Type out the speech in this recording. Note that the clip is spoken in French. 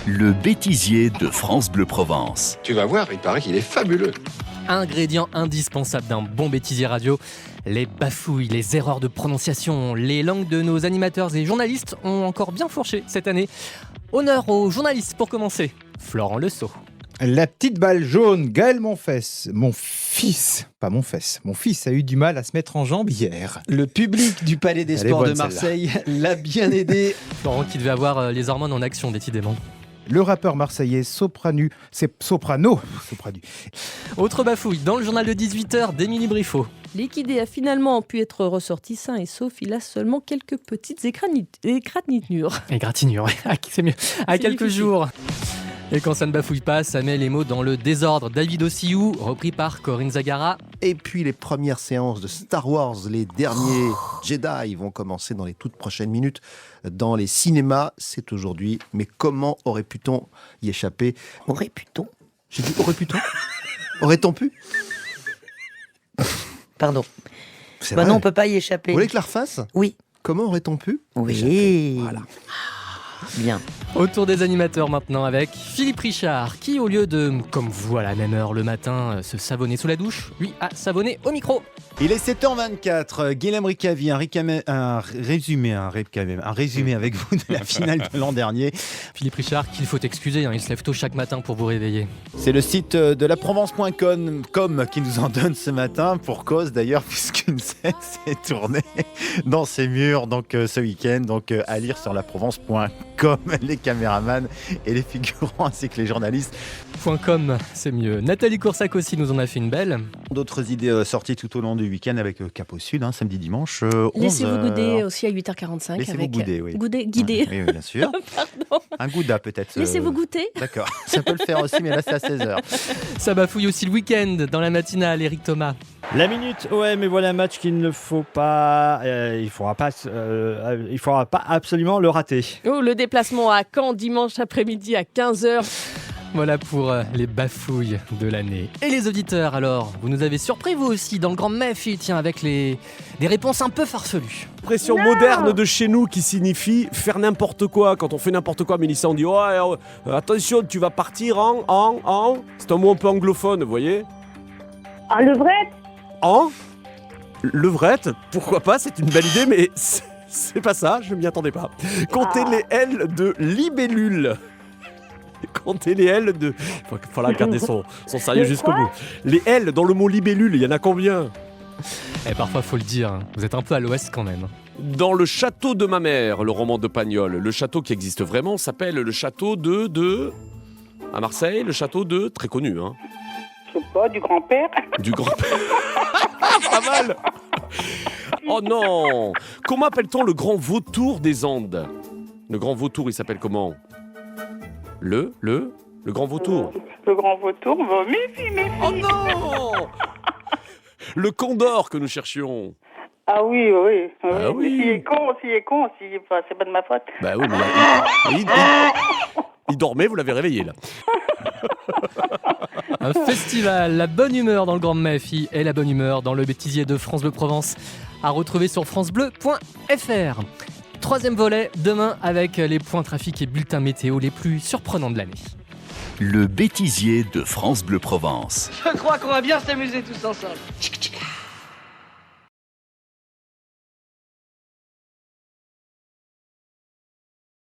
Le bêtisier de France Bleu Provence. Tu vas voir, il paraît qu'il est fabuleux. Ingrédient indispensable d'un bon bêtisier radio, les bafouilles, les erreurs de prononciation, les langues de nos animateurs et journalistes ont encore bien fourché cette année. Honneur aux journalistes pour commencer, Florent Lesseau. La petite balle jaune, Gaël Monfesse, mon fils a eu du mal à se mettre en jambe hier. Le public du Palais des Sports de Marseille l'a bien aidé. Florent qui devait avoir les hormones en action décidément. Le rappeur marseillais Soprano. Autre bafouille, dans le journal de 18h d'Émilie Briffaut. L'équidé a finalement pu être ressorti sain et sauf. Il a seulement quelques petites égratignures. Égratignures, c'est mieux. À quelques difficile. jours. Et quand ça ne bafouille pas, ça met les mots dans le désordre. David Ossiou, repris par Corinne Zagara. Et puis les premières séances de Star Wars, les derniers Jedi vont commencer dans les toutes prochaines minutes dans les cinémas. C'est aujourd'hui. Mais comment aurait-pu-t-on y échapper ? Aurait-pu-t-on ? J'ai dit aurait-on ? Aurait-on pu ? Pardon. C'est Bah vrai. non, on peut pas y échapper. Vous voulez que je la refasse ? Oui. Comment aurait-on pu ? Oui. Voilà. Bien. Autour des animateurs maintenant avec Philippe Richard, qui au lieu de, comme vous à la même heure le matin, se savonner sous la douche, lui a savonné au micro. Il est 7h24. Guillaume Ricavi, un résumé avec vous de la finale de l'an dernier. Philippe Richard, qu'il faut excuser, il se lève tôt chaque matin pour vous réveiller. C'est le site de laprovence.com qui nous en donne ce matin, pour cause d'ailleurs, puisqu'une scène s'est tournée dans ses murs ce week-end. Donc à lire sur laprovence.com, les caméramans et les figurants ainsi que les journalistes. .com, c'est mieux. Nathalie Coursac aussi nous en a fait une belle. D'autres idées sorties tout au long du week-end avec Cap au Sud, samedi, dimanche. Laissez-vous 11h. gouder aussi à 8h45. Laissez-vous avec... gouder, oui. Guider. Oui, bien sûr. Pardon. Un gouda peut-être. Laissez-vous goûter. D'accord, ça peut le faire aussi, mais là c'est à 16h. Ça bafouille aussi le week-end dans la matinale, Eric Thomas. La minute, ouais, mais voilà un match qu'il ne faut pas, il faudra pas absolument le rater. Oh, le déplacement à Caen dimanche après-midi à 15h. Voilà pour les bafouilles de l'année. Et les auditeurs alors, vous nous avez surpris vous aussi dans le Grand Meffi, tiens, avec des réponses un peu farfelues. Expression moderne de chez nous qui signifie faire n'importe quoi. Quand on fait n'importe quoi, Mélissa, on dit attention, tu vas partir en. C'est un mot un peu anglophone, vous voyez. En levrette. En levrette, pourquoi pas, c'est une belle idée, mais c'est pas ça, je m'y attendais pas. Comptez les ailes de libellule. Comptez les ailes de... Il faut garder son sérieux jusqu'au bout. Les ailes dans le mot libellule, il y en a combien ? Et parfois faut le dire, vous êtes un peu à l'ouest quand même. Dans le château de ma mère, le roman de Pagnol, le château qui existe vraiment s'appelle le château de... À Marseille, le château de... Très connu, hein. Je sais pas, du grand-père. Du grand-père. Pas mal. Oh non. Comment appelle-t-on le grand vautour des Andes ? Le grand vautour, il s'appelle comment ? Le grand vautour. Le grand vautour, méfie. Oh non. Le condor que nous cherchions. Ah oui. Ah oui. S'il est con, c'est pas de ma faute. Bah oui, mais il dormait, vous l'avez réveillé là. Un festival, la bonne humeur dans le Grand Meffi et la bonne humeur dans le bêtisier de France Bleu Provence à retrouver sur francebleu.fr. Troisième volet, demain avec les points trafic et bulletins météo les plus surprenants de l'année. Le bêtisier de France Bleu Provence. Je crois qu'on va bien s'amuser tous ensemble.